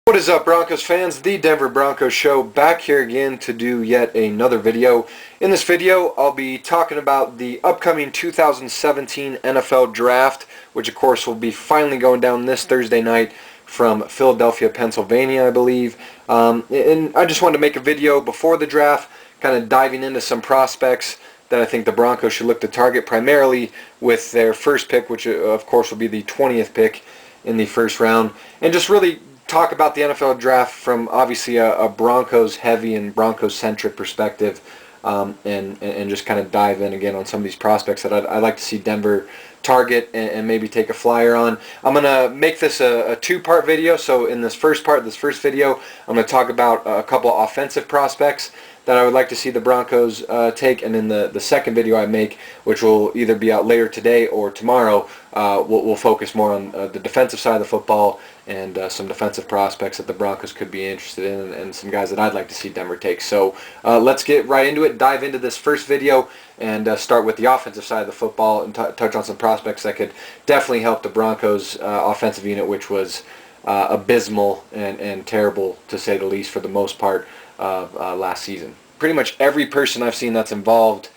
What is up, Broncos fans? The Denver Broncos show back here again to do yet another video. In this video, I'll be talking about the upcoming 2017 NFL Draft, which of course will be finally going down this Thursday night from Philadelphia, Pennsylvania, I believe. And I just wanted to make a video before the draft, kind of diving into some prospects that I think the Broncos should look to target, primarily with their first pick, which of course will be the 20th pick in the first round, and just really talk about the NFL draft from obviously a Broncos heavy and Broncos centric perspective, and just kind of dive in again on some of these prospects that I'd like to see Denver target and maybe take a flyer on. I'm going to make this a two-part video. So in this first part, this first video, I'm going to talk about a couple of offensive prospects that I would like to see the Broncos take, and then the second video I make, which will either be out later today or tomorrow, we'll focus more on the defensive side of the football and some defensive prospects that the Broncos could be interested in, and some guys that I'd like to see Denver take. So let's get right into it, dive into this first video, and start with the offensive side of the football and touch on some prospects that could definitely help the Broncos offensive unit, which was abysmal and terrible, to say the least, for the most part of last season. Pretty much every person I've seen that's involved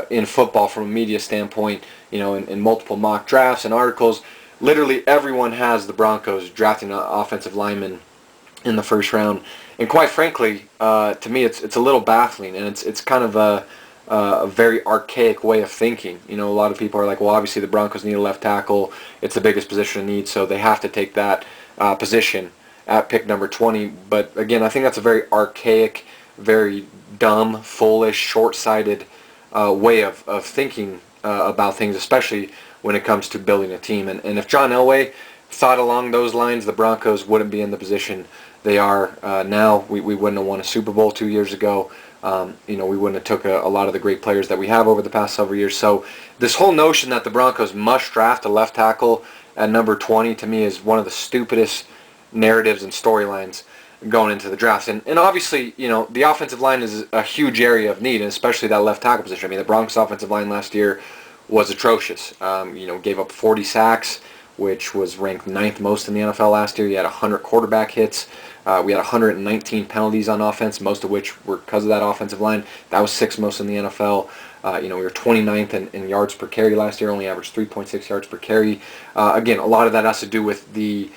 in football from a media standpoint, you know, in multiple mock drafts and articles, literally everyone has the Broncos drafting an offensive lineman in the first round. And quite frankly, to me, it's a little baffling, and it's kind of a very archaic way of thinking. You know, a lot of people are like, well, obviously the Broncos need a left tackle. It's the biggest position of need, so they have to take that position at pick number 20. But again, I think that's a very archaic, very dumb, foolish, short-sighted way of thinking about things, especially when it comes to building a team. And if John Elway thought along those lines, the Broncos wouldn't be in the position they are now. We wouldn't have won a Super Bowl 2 years ago. You know, we wouldn't have took a lot of the great players that we have over the past several years. So this whole notion that the Broncos must draft a left tackle at number 20, to me, is one of the stupidest narratives and storylines going into the draft. And obviously, you know, the offensive line is a huge area of need, and especially that left tackle position. I mean, the Broncos offensive line last year was atrocious. You know, gave up 40 sacks, which was ranked 9th most in the NFL last year. You had 100 quarterback hits. We had 119 penalties on offense, most of which were because of that offensive line. That was 6th most in the NFL. You know, we were 29th in yards per carry last year, only averaged 3.6 yards per carry. Again, a lot of that has to do with the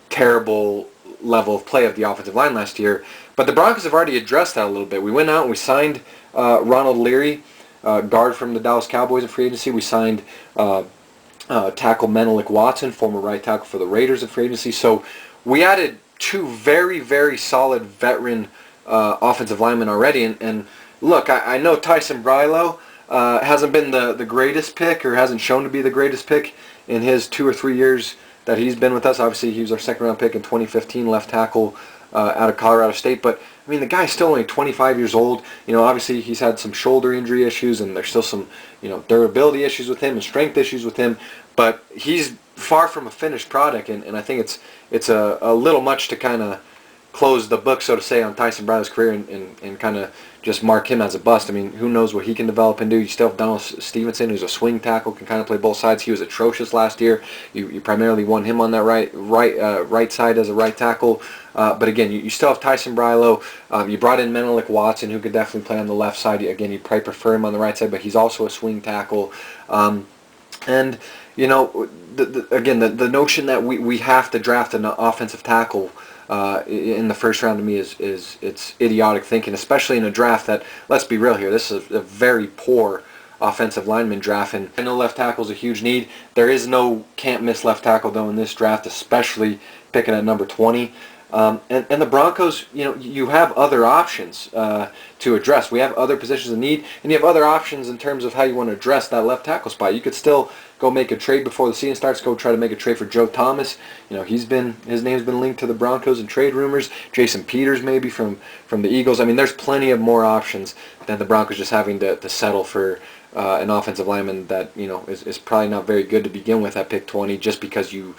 terrible level of play of the offensive line last year. But the Broncos have already addressed that a little bit. We went out and we signed Ronald Leary, guard from the Dallas Cowboys in free agency. We signed tackle Menelik Watson, former right tackle for the Raiders in free agency. So we added two very, very solid veteran offensive linemen already. And look, I know Tyson Brilo hasn't been the greatest pick, or hasn't shown to be the greatest pick in his 2 or 3 years that he's been with us. Obviously, he was our second-round pick in 2015, left tackle out of Colorado State. But, I mean, the guy's still only 25 years old. You know, obviously, he's had some shoulder injury issues, and there's still some, you know, durability issues with him and strength issues with him. But he's far from a finished product, and I think it's a little much to kind of close the book, so to say, on Tyson Brile's career and kind of just mark him as a bust. I mean, who knows what he can develop and do. You still have Donald Stevenson, who's a swing tackle, can kind of play both sides. He was atrocious last year. You primarily won him on that right side as a right tackle. But again, you still have Tyson Brilo. You brought in Menelik Watson, who could definitely play on the left side. Again, you'd probably prefer him on the right side, but he's also a swing tackle. And, you know, the notion that we have to draft an offensive tackle in the first round, to me, it's idiotic thinking, especially in a draft that, let's be real here, this is a very poor offensive lineman draft, and I know left tackle is a huge need. There is no can't-miss left tackle, though, in this draft, especially picking at number 20. And the Broncos, you know, you have other options to address. We have other positions of need, and you have other options in terms of how you want to address that left tackle spot. You could still go make a trade before the season starts. Go try to make a trade for Joe Thomas. You know, his name's been linked to the Broncos in trade rumors. Jason Peters maybe from the Eagles. I mean, there's plenty of more options than the Broncos just having to settle for an offensive lineman that, you know, is probably not very good to begin with at pick 20, just because you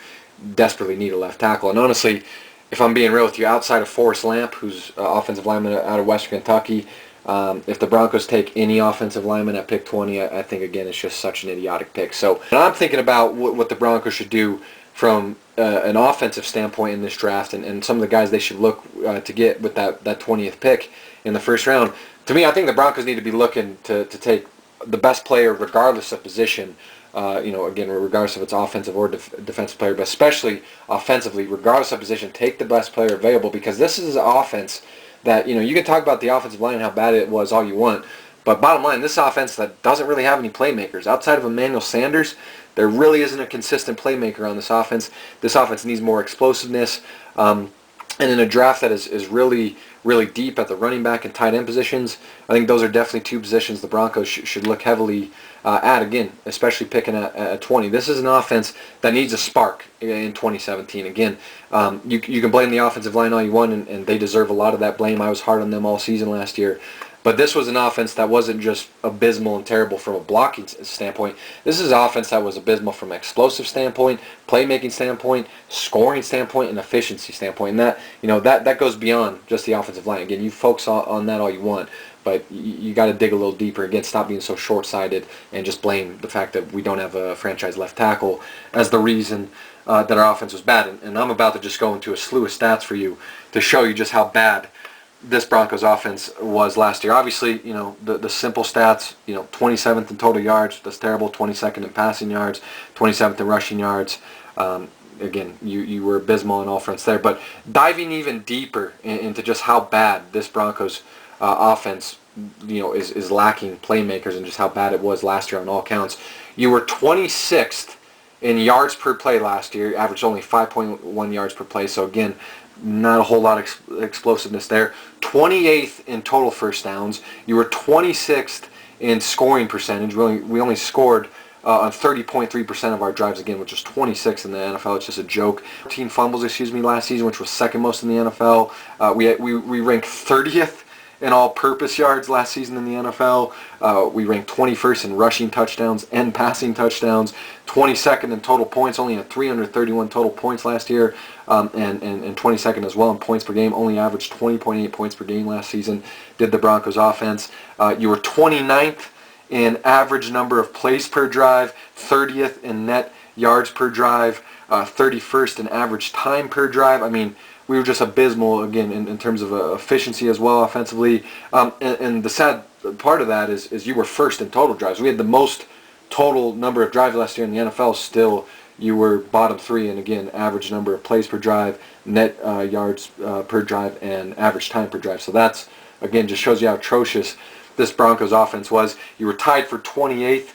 desperately need a left tackle. And honestly, if I'm being real with you, outside of Forrest Lamp, who's offensive lineman out of Western Kentucky, if the Broncos take any offensive lineman at pick 20, I think, again, it's just such an idiotic pick. So I'm thinking about what the Broncos should do from an offensive standpoint in this draft, and some of the guys they should look to get with that 20th pick in the first round, to me, I think the Broncos need to be looking to take the best player regardless of position. Again, regardless if it's offensive or defensive player, but especially offensively, regardless of position, take the best player available, because this is an offense that, you can talk about the offensive line and how bad it was all you want, but bottom line, this offense that doesn't really have any playmakers. Outside of Emmanuel Sanders, there really isn't a consistent playmaker on this offense. This offense needs more explosiveness. And in a draft that is really, really deep at the running back and tight end positions, I think those are definitely two positions the Broncos should look heavily at, again, especially picking at 20. This is an offense that needs a spark in 2017. Again, you can blame the offensive line all you want, and they deserve a lot of that blame. I was hard on them all season last year. But this was an offense that wasn't just abysmal and terrible from a blocking standpoint. This is an offense that was abysmal from an explosive standpoint, playmaking standpoint, scoring standpoint, and efficiency standpoint. And that goes beyond just the offensive line. Again, you focus on that all you want, but you got to dig a little deeper. Again, stop being so short-sighted and just blame the fact that we don't have a franchise left tackle as the reason that our offense was bad. And I'm about to just go into a slew of stats for you to show you just how bad this Broncos offense was last year. Obviously, the simple stats, 27th in total yards, that's terrible, 22nd in passing yards, 27th in rushing yards. Again, you were abysmal on all fronts there. But diving even deeper into just how bad this Broncos offense, is lacking playmakers, and just how bad it was last year on all counts. You were 26th in yards per play last year, averaged only 5.1 yards per play. So again, not a whole lot of explosiveness there. 28th in total first downs. You were 26th in scoring percentage. We only scored on 30.3% of our drives, again, which is 26th in the NFL. It's just a joke. 14 fumbles, last season, which was second most in the NFL. We ranked 30th in all-purpose yards last season in the NFL. We ranked 21st in rushing touchdowns and passing touchdowns. 22nd in total points, only had 331 total points last year, and 22nd as well in points per game. Only averaged 20.8 points per game last season, did the Broncos offense. You were 29th in average number of plays per drive, 30th in net yards per drive, 31st in average time per drive. We were just abysmal, again, in terms of efficiency as well offensively. And the sad part of that is you were first in total drives. We had the most total number of drives last year in the NFL. Still, you were bottom 3 in, again, average number of plays per drive, net yards per drive, and average time per drive. So that's, again, just shows you how atrocious this Broncos offense was. You were tied for 28th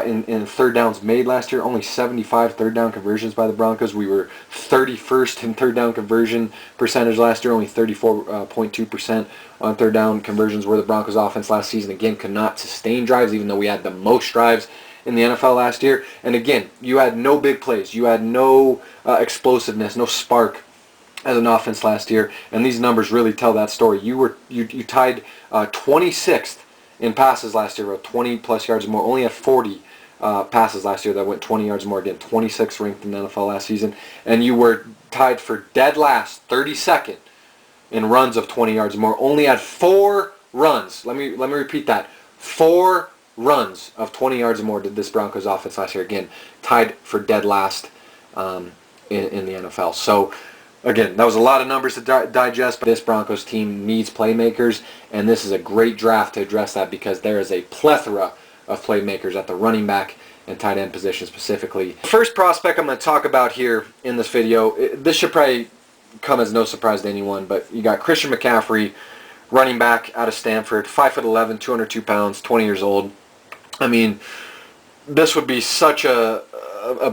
in third downs made last year. Only 75 third down conversions by the Broncos. We were 31st in third down conversion percentage last year. Only 34.2% on third down conversions were the Broncos offense last season. Again, could not sustain drives, even though we had the most drives in the NFL last year. And again, you had no big plays. You had no explosiveness, no spark as an offense last year. And these numbers really tell that story. You tied 26th in passes last year, 20 plus yards or more. Only had 40 passes last year that went 20 yards or more. Again, 26th ranked in the NFL last season. And you were tied for dead last, 32nd in runs of 20 yards or more. Only had 4 runs. Let me repeat that. 4 runs of 20 yards or more did this Broncos offense last year. Again, tied for dead last in the NFL. So, again, that was a lot of numbers to digest, but this Broncos team needs playmakers, and this is a great draft to address that, because there is a plethora of playmakers at the running back and tight end position specifically. The first prospect I'm going to talk about here in this video, this should probably come as no surprise to anyone, but you got Christian McCaffrey, running back out of Stanford, 5'11", 202 pounds, 20 years old. This would be such a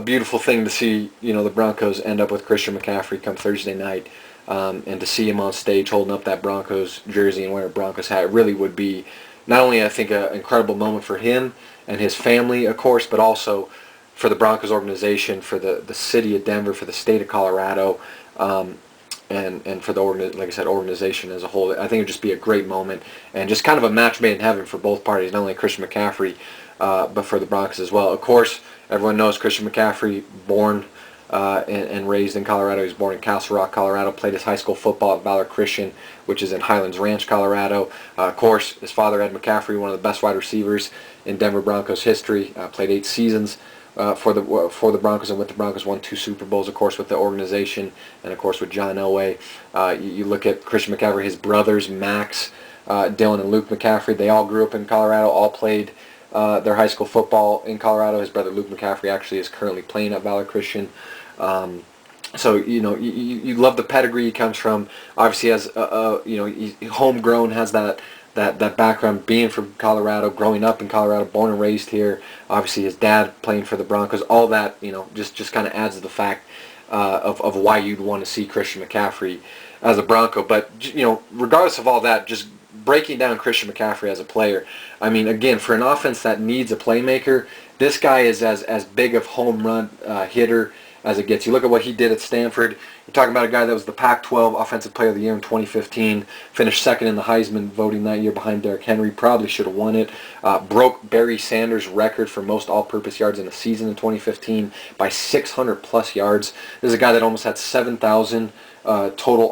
beautiful thing to see, the Broncos end up with Christian McCaffrey come Thursday night, and to see him on stage holding up that Broncos jersey and wearing a Broncos hat. It really would be not only, I think, an incredible moment for him and his family, of course, but also for the Broncos organization, for the city of Denver, for the state of Colorado, and for the organization as a whole. I think it would just be a great moment, and just kind of a match made in heaven for both parties, not only Christian McCaffrey, but for the Broncos as well. Of course, everyone knows Christian McCaffrey, born and raised in Colorado. He was born in Castle Rock, Colorado, played his high school football at Valor Christian, which is in Highlands Ranch, Colorado. Of course, his father, Ed McCaffrey, one of the best wide receivers in Denver Broncos history, played 8 seasons for the Broncos, and with the Broncos won 2 Super Bowls, of course, with the organization, and of course with John Elway. You look at Christian McCaffrey, his brothers Max, Dylan, and Luke McCaffrey. They all grew up in Colorado, all played their high school football in Colorado. His brother Luke McCaffrey actually is currently playing at Valor Christian. So you love the pedigree he comes from. Obviously, as he's homegrown, has that background, being from Colorado, growing up in Colorado, born and raised here. Obviously, his dad playing for the Broncos. All that just kind of adds to the fact of why you'd want to see Christian McCaffrey as a Bronco. But regardless of all that, just breaking down Christian McCaffrey as a player, I mean, again, for an offense that needs a playmaker, this guy is as big of home run hitter as it gets. You look at what he did at Stanford. You're talking about a guy that was the Pac-12 Offensive Player of the Year in 2015, finished second in the Heisman voting that year behind Derrick Henry, probably should have won it, broke Barry Sanders' record for most all-purpose yards in a season in 2015 by 600-plus yards. This is a guy that almost had 7,000 total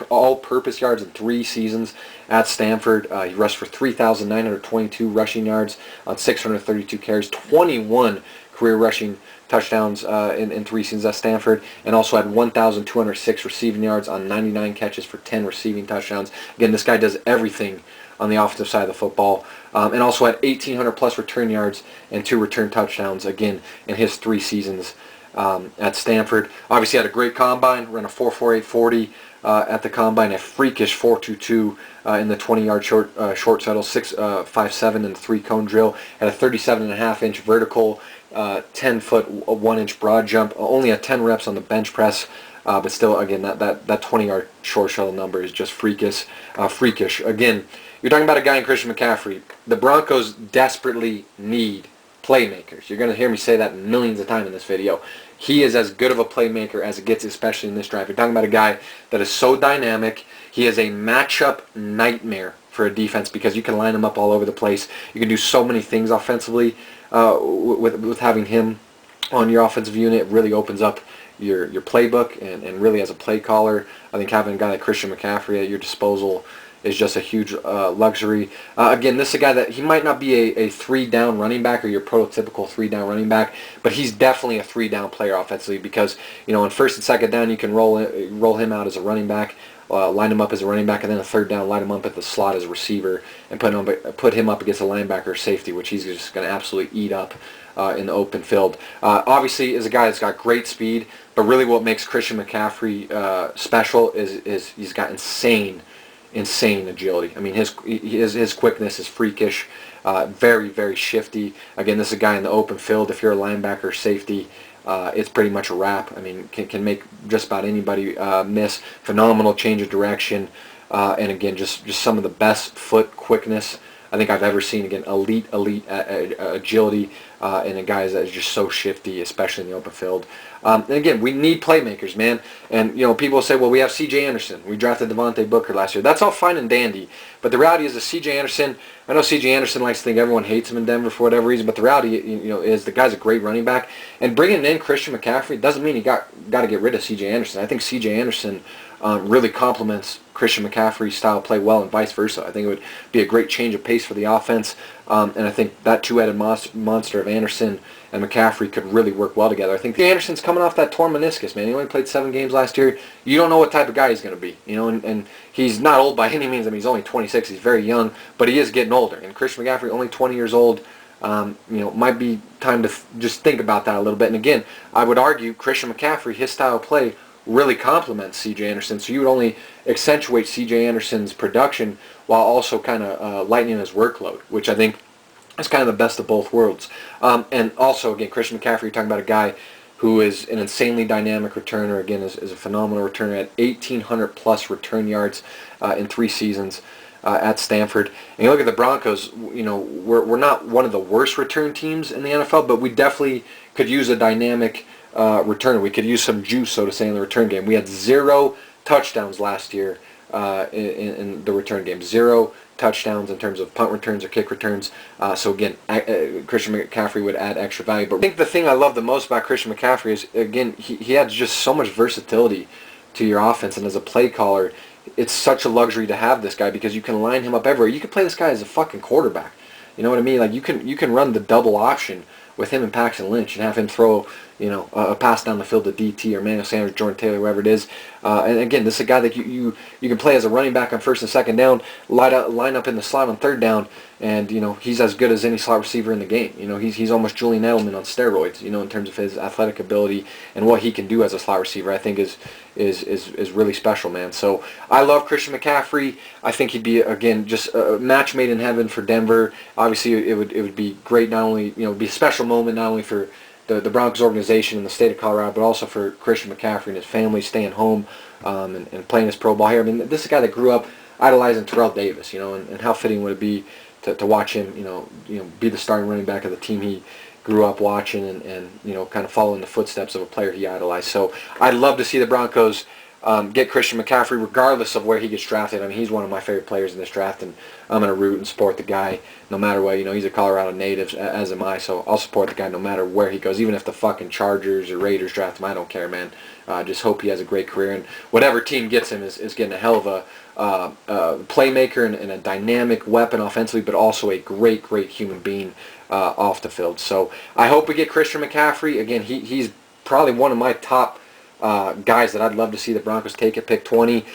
all-purpose yards in 3 seasons at Stanford. He rushed for 3,922 rushing yards on 632 carries, 21 career rushing touchdowns in 3 seasons at Stanford, and also had 1,206 receiving yards on 99 catches for 10 receiving touchdowns. Again, this guy does everything on the offensive side of the football, and also had 1,800 plus return yards and 2 return touchdowns, again, in his 3 seasons at Stanford. Obviously had a great combine, ran a 4.48 40 at the combine, a freakish 4.22 in the 20-yard short shuttle, 6.57 in the 3-cone drill, had a 37.5-inch vertical, 10-foot 1-inch broad jump, only had 10 reps on the bench press, but still, again, that 20-yard short shuttle number is just freakish. Again, you're talking about a guy in Christian McCaffrey. The Broncos desperately need playmakers. You're going to hear me say that millions of times in this video. He is as good of a playmaker as it gets, especially in this draft. You're talking about a guy that is so dynamic. He is a matchup nightmare for a defense because you can line him up all over the place. You can do so many things offensively with having him on your offensive unit. It really opens up your playbook, and really as a play caller, I think having a guy like Christian McCaffrey at your disposal is just a huge luxury. Again, this is a guy that he might not be a 3-down running back or your prototypical 3-down running back, but he's definitely a 3-down player offensively because, on first and second down you can roll him out as a running back, line him up as a running back, and then a third down, line him up at the slot as a receiver, and put him up against a linebacker or safety, which he's just going to absolutely eat up in the open field. Obviously, is a guy that's got great speed, but really what makes Christian McCaffrey special is he's got insane agility. I mean, his quickness is freakish, very, very shifty. Again, this is a guy in the open field. If you're a linebacker or safety, it's pretty much a wrap. I mean, can make just about anybody miss. Phenomenal change of direction, and again, just some of the best foot quickness I think I've ever seen. Again, elite agility, and a guy that is just so shifty, especially in the open field. And again, we need playmakers, man. And people say, well, we have C.J. Anderson. We drafted Devontae Booker last year. That's all fine and dandy. But the reality is that C.J. Anderson, I know C.J. Anderson likes to think everyone hates him in Denver for whatever reason, but the reality, is the guy's a great running back. And bringing in Christian McCaffrey doesn't mean you got to get rid of C.J. Anderson. I think C.J. Anderson really complements Christian McCaffrey's style of play well, and vice versa. I think it would be a great change of pace for the offense, and I think that two-headed monster of Anderson and McCaffrey could really work well together. I think Anderson's coming off that torn meniscus, man. He only played 7 games last year. You don't know what type of guy he's going to be, and he's not old by any means. I mean, he's only 26. He's very young, but he is getting older. And Christian McCaffrey, only 20 years old, might be time to just think about that a little bit. And again, I would argue Christian McCaffrey, his style of play, really complements C.J. Anderson, so you would only accentuate C.J. Anderson's production while also kind of lightening his workload, which I think is kind of the best of both worlds. And also, again, Christian McCaffrey, you're talking about a guy who is an insanely dynamic returner, again, is a phenomenal returner at 1,800 plus return yards in 3 seasons at Stanford. And you look at the Broncos, we're not one of the worst return teams in the NFL, but we definitely could use a dynamic returner. We could use some juice, so to say, in the return game. We had 0 touchdowns last year in the return game. 0 touchdowns in terms of punt returns or kick returns. So again, Christian McCaffrey would add extra value. But I think the thing I love the most about Christian McCaffrey is, again, he adds just so much versatility to your offense. And as a play caller, it's such a luxury to have this guy because you can line him up everywhere. You can play this guy as a fucking quarterback. You know what I mean? Like you can run the double option with him and Paxton Lynch and have him throw, a pass down the field to DT or Emmanuel Sanders, Jordan Taylor, whoever it is. And again, this is a guy that you can play as a running back on first and second down, line up in the slot on third down, and he's as good as any slot receiver in the game. He's almost Julian Edelman on steroids. In terms of his athletic ability and what he can do as a slot receiver, I think is really special, man. So I love Christian McCaffrey. I think he'd be, again, just a match made in heaven for Denver. Obviously, it would be great, not only be a special moment not only for the Broncos organization in the state of Colorado, but also for Christian McCaffrey and his family staying home and playing his pro ball here. I mean, this is a guy that grew up idolizing Terrell Davis, and how fitting would it be to watch him, be the starting running back of the team he grew up watching and kind of follow in the footsteps of a player he idolized. So I'd love to see the Broncos get Christian McCaffrey regardless of where he gets drafted. I mean, he's one of my favorite players in this draft, and I'm going to root and support the guy no matter what. He's a Colorado native, as am I, so I'll support the guy no matter where he goes. Even if the fucking Chargers or Raiders draft him, I don't care, man. Just hope he has a great career, and whatever team gets him is getting a hell of a playmaker and a dynamic weapon offensively, but also a great human being off the field. So I hope we get Christian McCaffrey. Again, he's probably one of my top guys that I'd love to see the Broncos take at pick 20.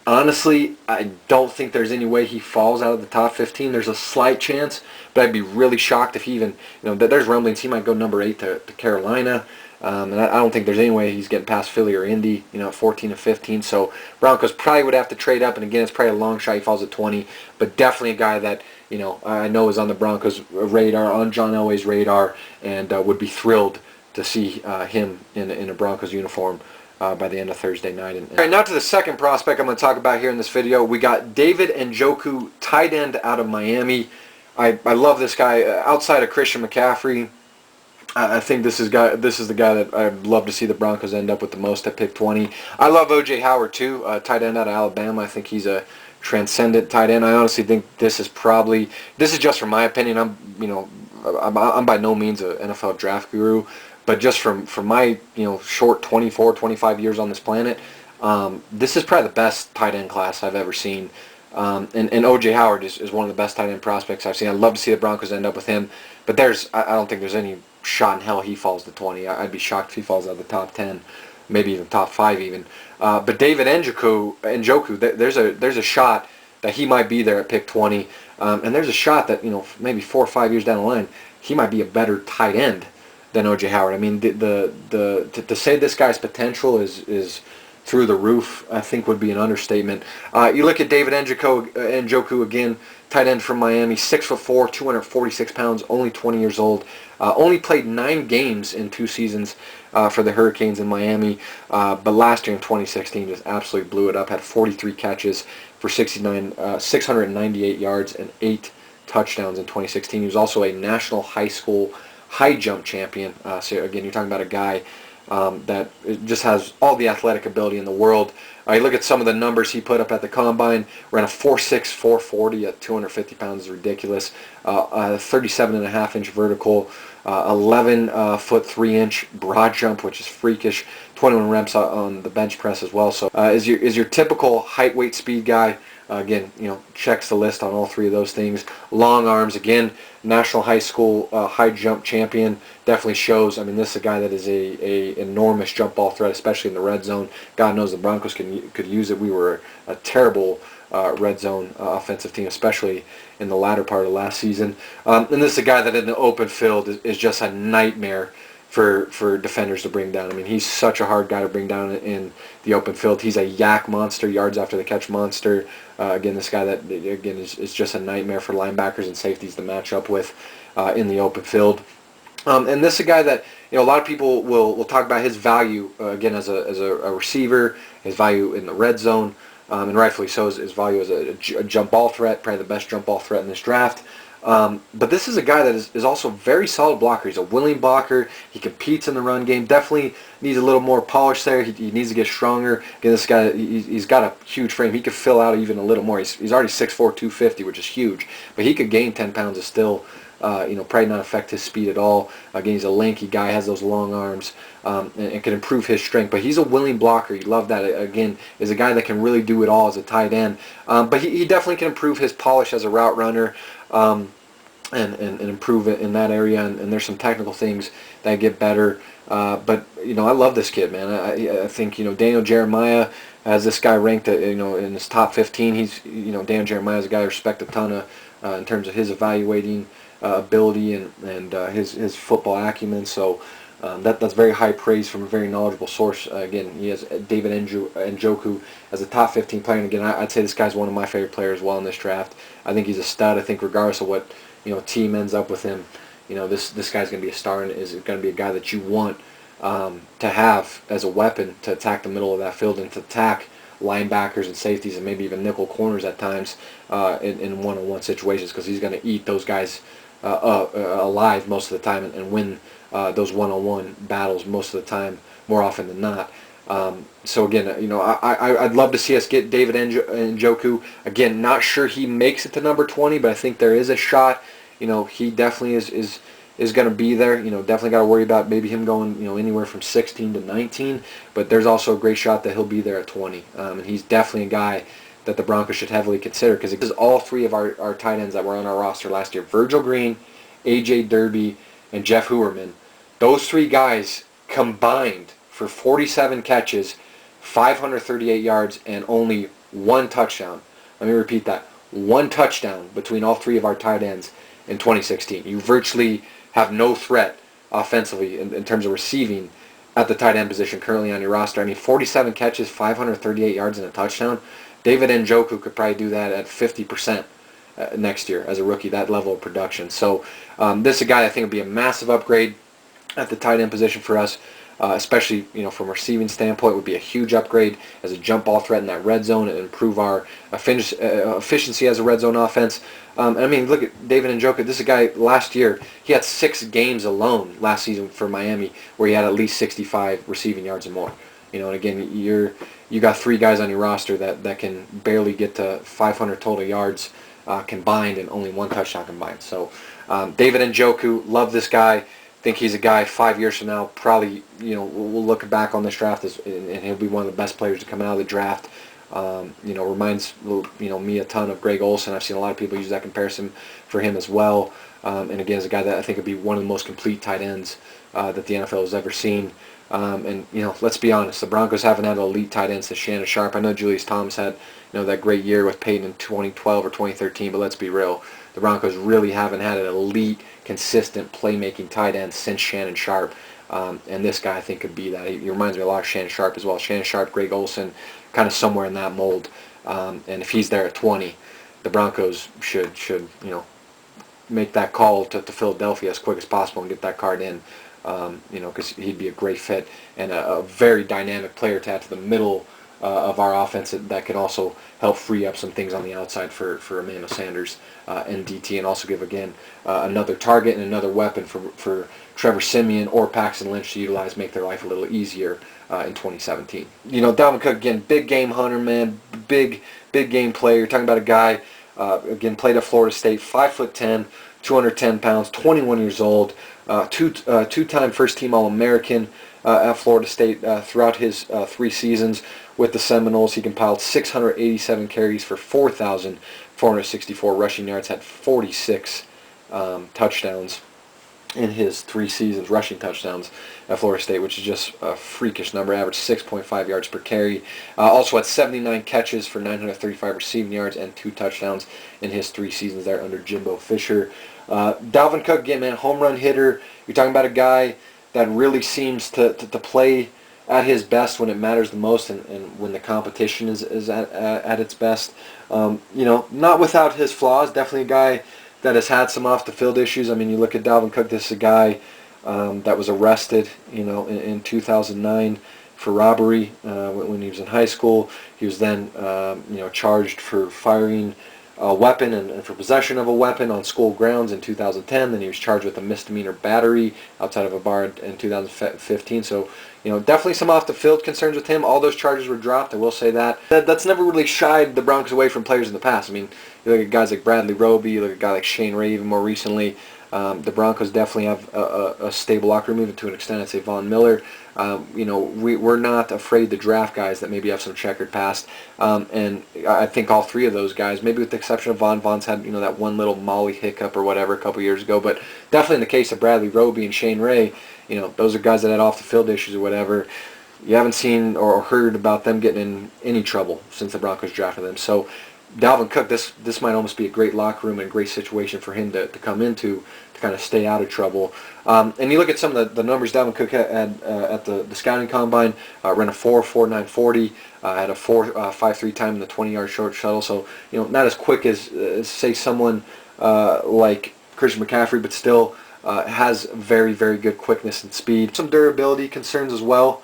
Honestly, I don't think there's any way he falls out of the top 15. There's a slight chance, but I'd be really shocked if he even, there's rumblings he might go number 8 to Carolina. And I don't think there's any way he's getting past Philly or Indy, at 14 or 15. So Broncos probably would have to trade up. And again, it's probably a long shot he falls at 20. But definitely a guy that, I know is on the Broncos' radar, on John Elway's radar, and would be thrilled to see him in a Broncos uniform by the end of Thursday night. All right, now to the second prospect I'm going to talk about here in this video. We got David Njoku, tight end out of Miami. I love this guy. Outside of Christian McCaffrey, I think this is the guy that I'd love to see the Broncos end up with the most at pick 20. I love O.J. Howard too, tight end out of Alabama. I think he's a transcendent tight end. I honestly think this is just from my opinion. I'm by no means an NFL draft guru, but just from my short 24, 25 years on this planet, this is probably the best tight end class I've ever seen. And O.J. Howard is one of the best tight end prospects I've seen. I'd love to see the Broncos end up with him, but I don't think there's any shot in hell he falls to 20. I'd be shocked if he falls out of the top 10, maybe even top 5 even. But David Njoku, there's a shot that he might be there at pick 20, and there's a shot that maybe 4 or 5 years down the line he might be a better tight end than O.J. Howard. I mean, to say this guy's potential is through the roof, I think would be an understatement. You look at David Njoku again, tight end from Miami, 6'4", 246 pounds, only 20 years old. Only played 9 games in 2 seasons for the Hurricanes in Miami, but last year in 2016 just absolutely blew it up. Had 43 catches for 698 yards and 8 touchdowns in 2016. He was also a national high school high jump champion. So again, you're talking about a guy that just has all the athletic ability in the world. You look at some of the numbers he put up at the combine. Ran a 4.6 440 at 250 pounds, is ridiculous. 37.5-inch vertical, 11 foot 3-inch broad jump, which is freakish. 21 reps on the bench press as well. So is your typical height, weight, speed guy. Again, checks the list on all 3 of those things. Long arms, again, national high school high jump champion. Definitely shows. I mean, this is a guy that is a enormous jump ball threat, especially in the red zone. God knows the Broncos could use it. We were a terrible red zone offensive team, especially in the latter part of last season. And this is a guy that in the open field is just a nightmare for defenders to bring down. I mean, he's such a hard guy to bring down in the open field. He's a yak monster, yards after the catch monster. Again, this guy that again is just a nightmare for linebackers and safeties to match up with in the open field. And this is a guy that a lot of people will talk about his value again as a receiver, his value in the red zone, and rightfully so. His value as a jump ball threat, probably the best jump ball threat in this draft. But this is a guy that is also a very solid blocker. He's a willing blocker. He competes in the run game. Definitely needs a little more polish there. He needs to get stronger. Again, this guy, he's got a huge frame. He could fill out even a little more. He's already 6'4", 250, which is huge. But he could gain 10 pounds and still, probably not affect his speed at all. Again, he's a lanky guy, has those long arms, and can improve his strength. But he's a willing blocker. You love that. Again, is a guy that can really do it all as a tight end. But he definitely can improve his polish as a route runner. and improve it in that area. And there's some technical things that get better. But I love this kid, man. I think Daniel Jeremiah has this guy ranked at, in his top 15. He's Daniel Jeremiah is a guy I respect a ton of in terms of his evaluating ability and his football acumen. So that's very high praise from a very knowledgeable source. Again, he has David Njoku as a top 15 player. And again, I'd say this guy's one of my favorite players as well in this draft. I think he's a stud. I think regardless of what team ends up with him, this guy's going to be a star and is going to be a guy that you want to have as a weapon to attack the middle of that field and to attack linebackers and safeties and maybe even nickel corners at times in one-on-one situations, because he's going to eat those guys alive most of the time and win those one-on-one battles most of the time, more often than not. So again, I'd love to see us get David Njoku. Again, not sure he makes it to number 20, but I think there is a shot. He definitely is going to be there. Definitely got to worry about maybe him going anywhere from 16 to 19, but there's also a great shot that he'll be there at 20. And he's definitely a guy that the Broncos should heavily consider, because all three of our tight ends that were on our roster last year, Virgil Green, A.J. Derby, and Jeff Heuerman, those three guys combined for 47 catches, 538 yards, and only one touchdown. Let me repeat that. One touchdown between all three of our tight ends in 2016. You virtually have no threat offensively in terms of receiving at the tight end position currently on your roster. I mean, 47 catches, 538 yards, and a touchdown. David Njoku could probably do that at 50% next year as a rookie, that level of production. So this is a guy I think would be a massive upgrade at the tight end position for us, especially from a receiving standpoint. Would be a huge upgrade as a jump ball threat in that red zone and improve our efficiency as a red zone offense. I mean, look at David Njoku. This is a guy last year, he had 6 games alone last season for Miami where he had at least 65 receiving yards or more. And again, you got 3 guys on your roster that can barely get to 500 total yards combined and only 1 touchdown combined. So David Njoku, love this guy. Think he's a guy 5 years from now, probably, we'll look back on this draft and he'll be one of the best players to come out of the draft. Reminds me a ton of Greg Olsen. I've seen a lot of people use that comparison for him as well. And again, is a guy that I think would be one of the most complete tight ends that the NFL has ever seen. And let's be honest, the Broncos haven't had elite tight ends since Shannon Sharpe. I know Julius Thomas had that great year with Peyton in 2012 or 2013, but let's be real, the Broncos really haven't had an elite, consistent playmaking tight end since Shannon Sharpe. And this guy I think could be that. He reminds me a lot of Shannon Sharpe as well. Shannon Sharpe, Greg Olsen, kind of somewhere in that mold. And if he's there at 20, the Broncos should make that call to Philadelphia as quick as possible and get that card in. Because he'd be a great fit and a very dynamic player to add to the middle of our offense that can also help free up some things on the outside for Emmanuel Sanders and DT, and also give, again, another target and another weapon for Trevor Siemian or Paxton Lynch to utilize, make their life a little easier in 2017. Dalvin Cook, again, big game hunter, man, big game player. You're talking about a guy, again, played at Florida State, 5'10", 210 pounds, 21 years old, two-time first-team All-American at Florida State throughout his 3 seasons with the Seminoles. He compiled 687 carries for 4,464 rushing yards, had 46 touchdowns in his 3 seasons, rushing touchdowns at Florida State, which is just a freakish number. Averaged 6.5 yards per carry. Also had 79 catches for 935 receiving yards and 2 touchdowns in his 3 seasons there under Jimbo Fisher. Dalvin Cook, again, man, home run hitter. You're talking about a guy that really seems to play at his best when it matters the most and when the competition is at its best. Not without his flaws. Definitely a guy that has had some off-the-field issues. I mean, you look at Dalvin Cook, this is a guy that was arrested, in 2009 for robbery when he was in high school. He was then, charged for firing a weapon and for possession of a weapon on school grounds in 2010. Then he was charged with a misdemeanor battery outside of a bar in 2015. So, definitely some off-the-field concerns with him. All those charges were dropped, I will say that. That's never really shied the Broncos away from players in the past. I mean, you look at guys like Bradley Roby, you look at a guy like Shane Ray even more recently. The Broncos definitely have a stable locker room, even to an extent. I'd say Von Miller. We're not afraid to draft guys that maybe have some checkered past. And I think all three of those guys, maybe with the exception of Von's had that one little Molly hiccup or whatever a couple years ago, but definitely in the case of Bradley Roby and Shane Ray, those are guys that had off the field issues or whatever. You haven't seen or heard about them getting in any trouble since the Broncos drafted them. So Dalvin Cook, this might almost be a great locker room and a great situation for him to come into to kind of stay out of trouble. And you look at some of the numbers Dalvin Cook had at the scouting combine, ran a 4.49 40, had a 4.53 time in the 20-yard short shuttle. So not as quick as say someone like Christian McCaffrey, but still has very, very good quickness and speed. Some durability concerns as well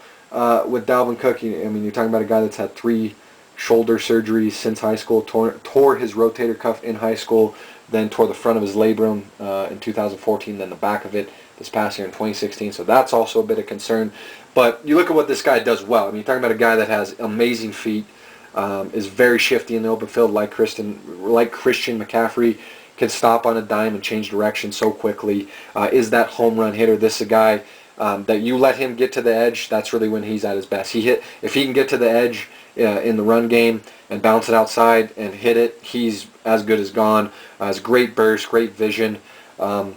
with Dalvin Cook. You're talking about a guy that's had 3 shoulder surgeries since high school, tore his rotator cuff in high school, then tore the front of his labrum in 2014, then the back of it this past year in 2016. So that's also a bit of concern. But you look at what this guy does well. You're talking about a guy that has amazing feet, is very shifty in the open field, like Christian McCaffrey, can stop on a dime and change direction so quickly, is that home run hitter. This is a guy that you let him get to the edge, that's really when he's at his best. If he can get to the edge in the run game and bounce it outside and hit it, he's as good as gone. Has great burst, great vision, and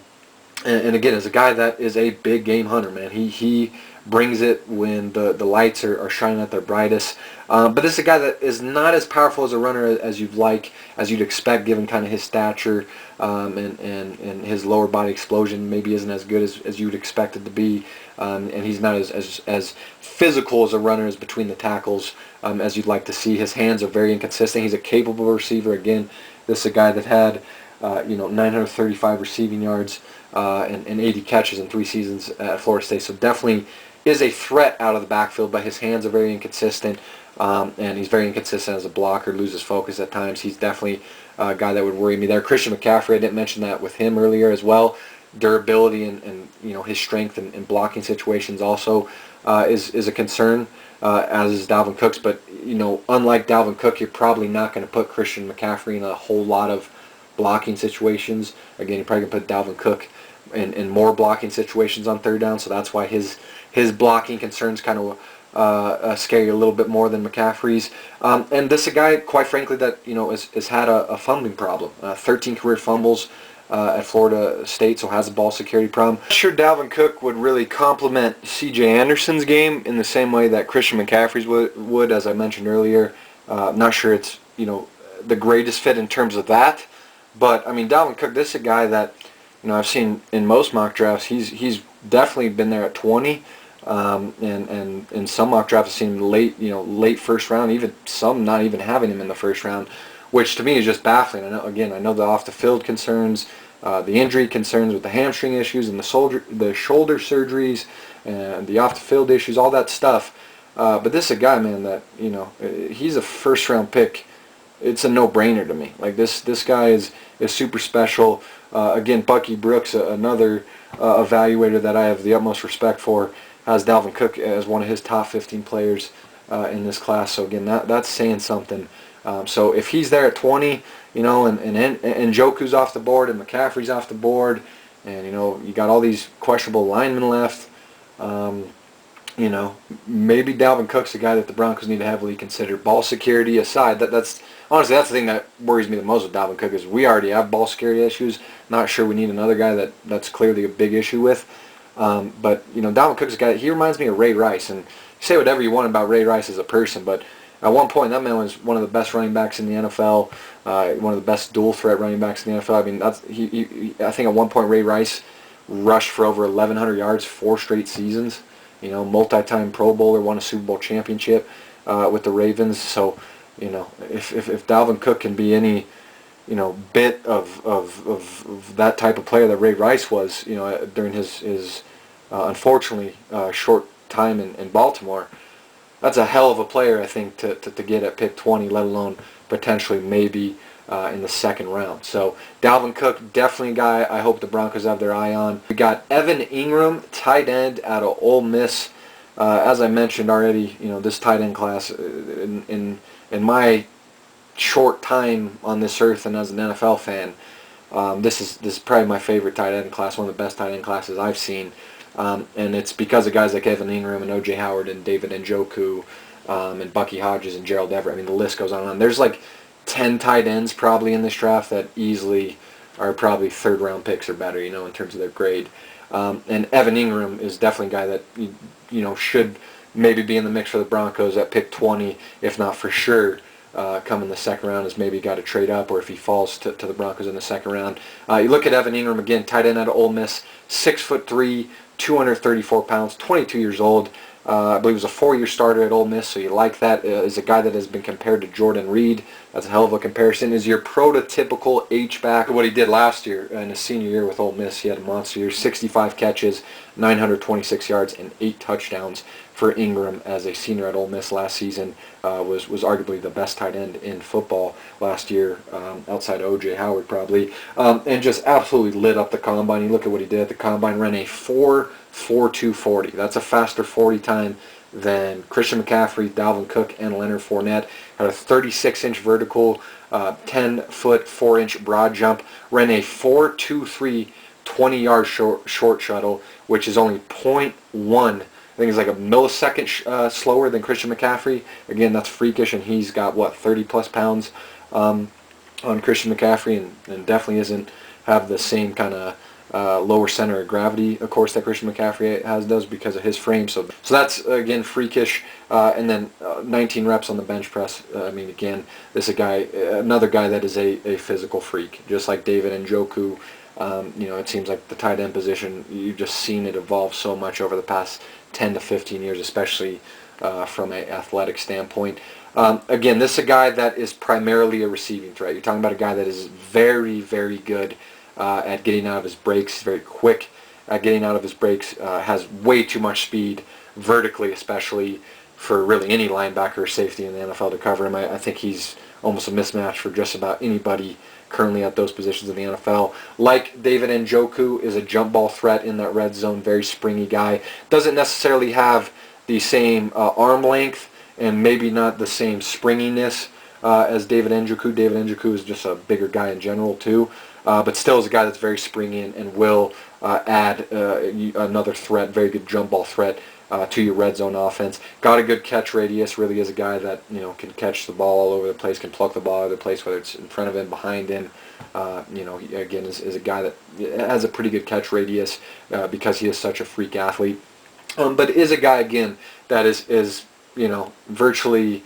again, as a guy that is a big game hunter, man. He brings it when the lights are shining at their brightest. But this is a guy that is not as powerful as a runner as you'd expect, given kind of his stature and his lower body explosion. Maybe isn't as good as you'd expect it to be, and he's not as physical as a runner as between the tackles as you'd like to see. His hands are very inconsistent. He's a capable receiver. Again, this is a guy that had 935 receiving yards and 80 catches in 3 seasons at Florida State. So definitely is a threat out of the backfield, but his hands are very inconsistent, and he's very inconsistent as a blocker, loses focus at times. He's definitely a guy that would worry me there. Christian McCaffrey, I didn't mention that with him earlier as well. Durability and his strength in blocking situations also is a concern, as is Dalvin Cook's. But unlike Dalvin Cook, you're probably not going to put Christian McCaffrey in a whole lot of blocking situations. Again, you're probably going to put Dalvin Cook in more blocking situations on third down, so that's why his blocking concerns kind of scare you a little bit more than McCaffrey's. And this is a guy, quite frankly, that has had a fumbling problem. 13 career fumbles at Florida State, so has a ball security problem. I'm not sure Dalvin Cook would really complement C.J. Anderson's game in the same way that Christian McCaffrey's would, as I mentioned earlier. I'm not sure it's the greatest fit in terms of that. But Dalvin Cook, this is a guy that I've seen in most mock drafts. He's definitely been there at 20, and in some mock drafts I've seen him late first round, even some not even having him in the first round, which to me is just baffling. I know the off the field concerns, the injury concerns with the hamstring issues and the shoulder surgeries and the off the field issues, all that stuff. But this is a guy, man, that he's a first round pick. It's a no-brainer to me. Like this guy is super special. Again, Bucky Brooks, another evaluator that I have the utmost respect for, has Dalvin Cook as one of his top 15 players in this class. So again, that's saying something. So if he's there at 20, and Njoku's off the board and McCaffrey's off the board, and you got all these questionable linemen left, maybe Dalvin Cook's the guy that the Broncos need to heavily consider. Ball security aside, that's honestly, that's the thing that worries me the most with Dalvin Cook, is we already have ball security issues. Not sure we need another guy that's clearly a big issue with. But Dalvin Cook's a guy. He reminds me of Ray Rice, and you say whatever you want about Ray Rice as a person, but at one point that man was one of the best running backs in the NFL, one of the best dual threat running backs in the NFL. I think at one point Ray Rice rushed for over 1,100 yards 4 straight seasons. Multi-time Pro Bowler, won a Super Bowl championship with the Ravens. So if Dalvin Cook can be any bit of that type of player that Ray Rice was during his unfortunately short time in Baltimore, that's a hell of a player, I think, to get at pick 20, let alone potentially maybe in the second round. So Dalvin Cook, definitely a guy I hope the Broncos have their eye on. We got Evan Ingram, tight end out of Ole Miss. As I mentioned already, this tight end class in my short time on this earth and as an NFL fan, This is probably my favorite tight end class, one of the best tight end classes I've seen, and it's because of guys like Evan Ingram and O.J. Howard and David Njoku, and Bucky Hodges and Gerald Everett. I mean, the list goes on and on. There's like 10 tight ends probably in this draft that easily are probably third-round picks or better, in terms of their grade. And Evan Ingram is definitely a guy that should maybe be in the mix for the Broncos at pick 20, if not for sure. Come in the second round, is maybe got to trade up, or if he falls to the Broncos in the second round. You look at Evan Ingram again, tight end out of Ole Miss, 6'3", 234 pounds, 22 years old. I believe he was a 4-year starter at Ole Miss, so you like that. Is a guy that has been compared to Jordan Reed. That's a hell of a comparison. Is your prototypical H-back. What he did last year in his senior year with Ole Miss, he had a monster year, 65 catches, 926 yards, and 8 touchdowns for Ingram as a senior at Ole Miss last season. Was arguably the best tight end in football last year, outside of O.J. Howard probably, and just absolutely lit up the combine. You look at what he did at the combine, ran a 4.42 40. That's a faster 40 time than Christian McCaffrey, Dalvin Cook, and Leonard Fournette. Had a 36-inch vertical, 10-foot, 4-inch broad jump. Ran a 4.23 20-yard short shuttle, which is only 0.1. I think it's like a millisecond slower than Christian McCaffrey. Again, that's freakish, and he's got, 30-plus pounds on Christian McCaffrey, and definitely isn't have the same kind of lower center of gravity, of course, that Christian McCaffrey does because of his frame. So that's, again, freakish. And then 19 reps on the bench press. I mean, again, this is another guy that is a physical freak, just like David Njoku. It seems like the tight end position, you've just seen it evolve so much over the past 10 to 15 years, especially from an athletic standpoint. Again, this is a guy that is primarily a receiving threat. You're talking about a guy that is very, very good at getting out of his breaks, very quick at getting out of his breaks, has way too much speed, vertically especially, for really any linebacker or safety in the NFL to cover him. I think he's almost a mismatch for just about anybody currently at those positions in the NFL. Like David Njoku is a jump ball threat in that red zone, very springy guy. Doesn't necessarily have the same arm length and maybe not the same springiness as David Njoku. David Njoku is just a bigger guy in general too, but still is a guy that's very springy and will add another threat, very good jump ball threat to your red zone offense. Got a good catch radius, really is a guy that can catch the ball all over the place, can pluck the ball all over the place, whether it's in front of him, behind him. He, again, is a guy that has a pretty good catch radius because he is such a freak athlete. But is a guy, again, that is virtually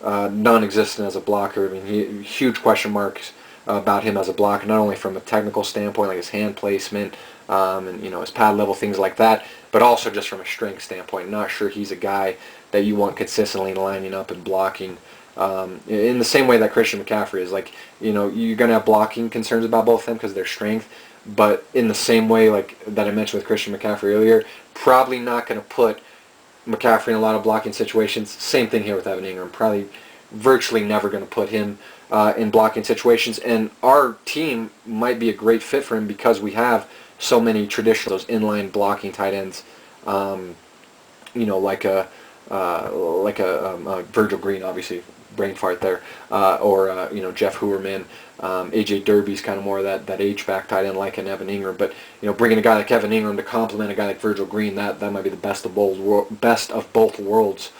non-existent as a blocker. I mean, huge question marks about him as a blocker, not only from a technical standpoint, like his hand placement, and his pad level, things like that, but also just from a strength standpoint. Not sure he's a guy that you want consistently lining up and blocking in the same way that Christian McCaffrey is. Like, you're going to have blocking concerns about both of them because of their strength, but in the same way like that I mentioned with Christian McCaffrey earlier, probably not going to put McCaffrey in a lot of blocking situations. Same thing here with Evan Ingram. Probably virtually never going to put him in blocking situations, and our team might be a great fit for him because we have so many traditional, those inline blocking tight ends, like a Virgil Green, obviously, brain fart there, or Jeff Heuerman. AJ Derby's kind of more of that H-back tight end like an Evan Ingram, but bringing a guy like Evan Ingram to complement a guy like Virgil Green, that might be the best of both worlds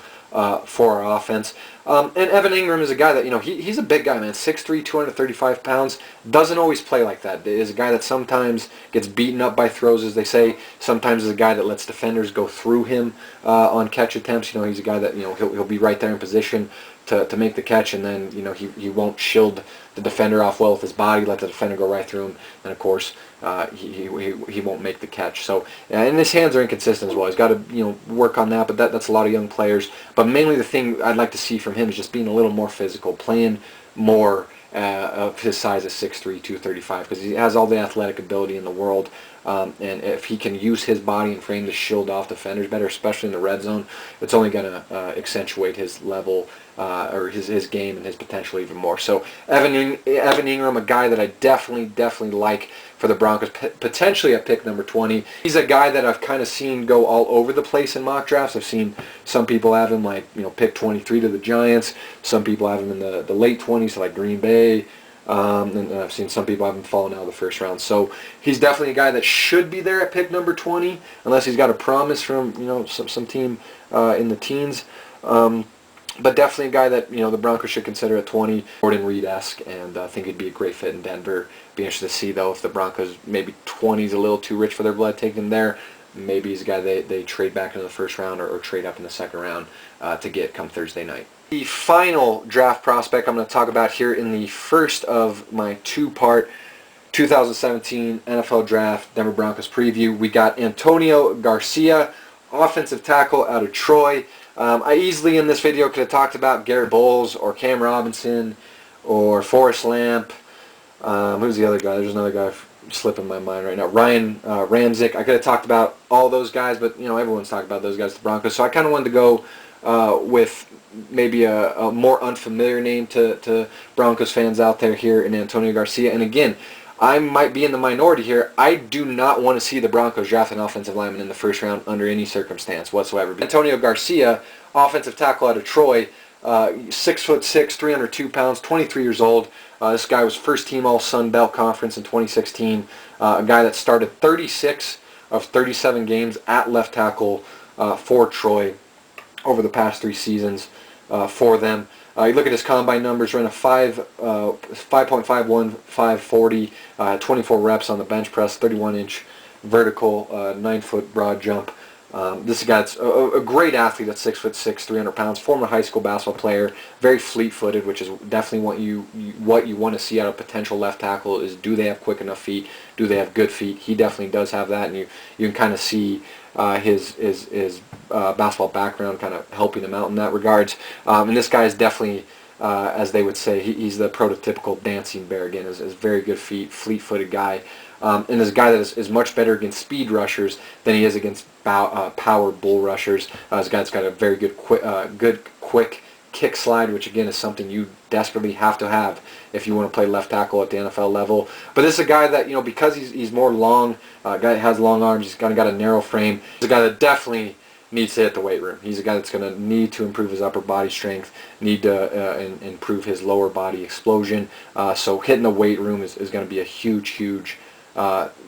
for our offense. And Evan Ingram is a guy that, he's a big guy, man. 6'3", 235 pounds. Doesn't always play like that. Is a guy that sometimes gets beaten up by throws, as they say. Sometimes is a guy that lets defenders go through him on catch attempts. He's a guy that, he'll be right there in position to make the catch, and then, he won't shield the defender off well with his body, let the defender go right through him, and of course, he won't make the catch. So, and his hands are inconsistent as well. He's got to work on that, but that's a lot of young players. But mainly the thing I'd like to see from him is just being a little more physical, playing more of his size at 6'3", 235, because he has all the athletic ability in the world. And if he can use his body and frame to shield off defenders better, especially in the red zone, it's only going to accentuate his level or his game and his potential even more. So Evan Ingram, a guy that I definitely like for the Broncos, potentially at pick number 20. He's a guy that I've kind of seen go all over the place in mock drafts. I've seen some people have him like pick 23 to the Giants. Some people have him in the late 20s to like Green Bay. And I've seen some people have him falling out of the first round. So he's definitely a guy that should be there at pick number 20, unless he's got a promise from some team in the teens. But definitely a guy that the Broncos should consider at 20, Jordan Reed-esque, and I think he'd be a great fit in Denver. Be interested to see though if the Broncos, maybe 20 is a little too rich for their blood, taking him there. Maybe he's a guy they trade back into the first round or trade up in the second round to get come Thursday night. The final draft prospect I'm going to talk about here in the first of my two-part 2017 NFL Draft Denver Broncos preview, we got Antonio Garcia, offensive tackle out of Troy. I easily in this video could have talked about Garrett Bowles or Cam Robinson or Forrest Lamp. Who's the other guy? There's another guy slipping my mind right now. Ryan Ramczyk. I could have talked about all those guys, but everyone's talking about those guys, the Broncos. So I kind of wanted to go with maybe a more unfamiliar name to Broncos fans out there here in Antonio Garcia. And again, I might be in the minority here. I do not want to see the Broncos draft an offensive lineman in the first round under any circumstance whatsoever. Antonio Garcia, offensive tackle out of Troy, 6'6", 302 pounds, 23 years old. This guy was first team All Sun Belt Conference in 2016. A guy that started 36 of 37 games at left tackle for Troy over the past 3 seasons for them. You look at his combine numbers, ran a 5.51, 540, 24 reps on the bench press, 31-inch vertical, 9-foot broad jump. This guy's a great athlete at 6'6", 300 pounds, former high school basketball player, very fleet-footed, which is definitely what you want to see out of a potential left tackle is, do they have quick enough feet? Do they have good feet? He definitely does have that, and you can kind of see his basketball background kind of helping him out in that regards. And this guy is definitely, as they would say, he's the prototypical dancing bear. Again, is very good feet, fleet-footed guy. And is a guy that is much better against speed rushers than he is against power bull rushers. This guy's got a very good quick kick slide, which again is something you desperately have to have if you want to play left tackle at the NFL level. But this is a guy that, because he's more long, guy that has long arms, he's kind of got a narrow frame. He's a guy that definitely needs to hit the weight room. He's a guy that's going to need to improve his upper body strength, need to improve his lower body explosion. So hitting the weight room is going to be a huge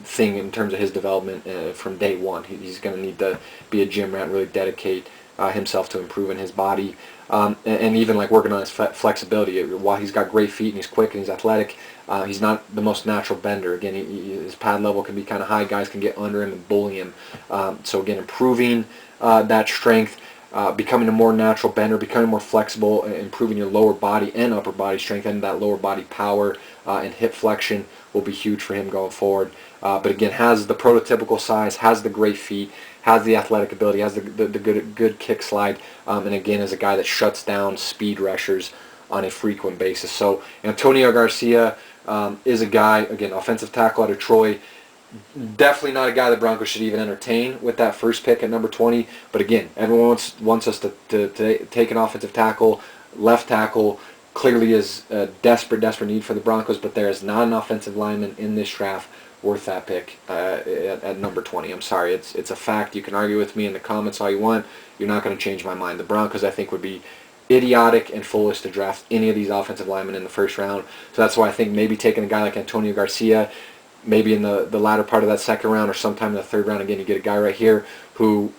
thing in terms of his development from day one. He's going to need to be a gym rat, really dedicate himself to improving his body, and even like working on his flexibility. While he's got great feet and he's quick and he's athletic, he's not the most natural bender. Again, his pad level can be kind of high. Guys can get under him and bully him. So again, improving that strength, becoming a more natural bender, becoming more flexible, improving your lower body and upper body strength, and that lower body power and hip flexion will be huge for him going forward. But again, has the prototypical size, has the great feet, has the athletic ability, has the good kick slide, and again is a guy that shuts down speed rushers on a frequent basis. So Antonio Garcia is a guy, again, offensive tackle out of Troy. Definitely not a guy the Broncos should even entertain with that first pick at number 20. But again, everyone wants us to take an offensive tackle, left tackle. Clearly is a desperate need for the Broncos, but there is not an offensive lineman in this draft worth that pick at number 20. I'm sorry, it's a fact. You can argue with me in the comments all you want. You're not going to change my mind. The Broncos, I think, would be idiotic and foolish to draft any of these offensive linemen in the first round. So that's why I think maybe taking a guy like Antonio Garcia, maybe in the latter part of that second round or sometime in the third round, again, you get a guy right here who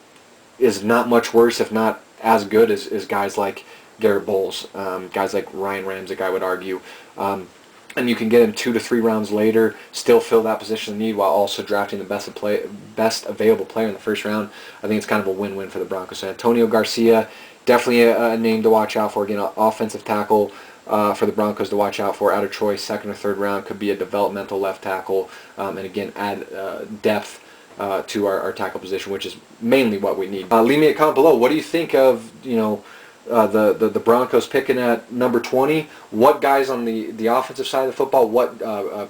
is not much worse, if not as good as guys like Garrett Bowles, guys like Ryan Ramczyk, I would argue. And you can get him 2 to 3 rounds later, still fill that position of need while also drafting the best available player in the first round. I think it's kind of a win-win for the Broncos. So Antonio Garcia, definitely a name to watch out for. Again, an offensive tackle for the Broncos to watch out for out of Troy, second or third round. Could be a developmental left tackle, and again, add depth to our tackle position, which is mainly what we need. Leave me a comment below. What do you think of the Broncos picking at number 20? What guys on the offensive side of the football, what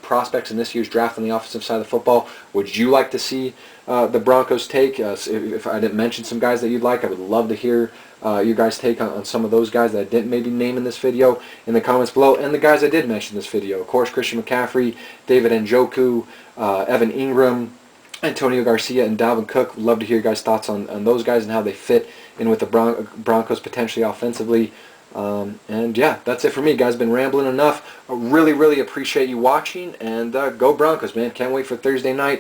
prospects in this year's draft on the offensive side of the football would you like to see the Broncos take? If I didn't mention some guys that you'd like, I would love to hear you guys take on some of those guys that I didn't maybe name in this video in the comments below, and the guys I did mention in this video. Of course, Christian McCaffrey, David Njoku, Evan Ingram, Antonio Garcia, and Dalvin Cook. Love to hear your guys' thoughts on those guys and how they fit in with the Broncos potentially offensively. And yeah, that's it for me, guys. Been rambling enough. I really, really appreciate you watching, and go Broncos, man. Can't wait for Thursday night.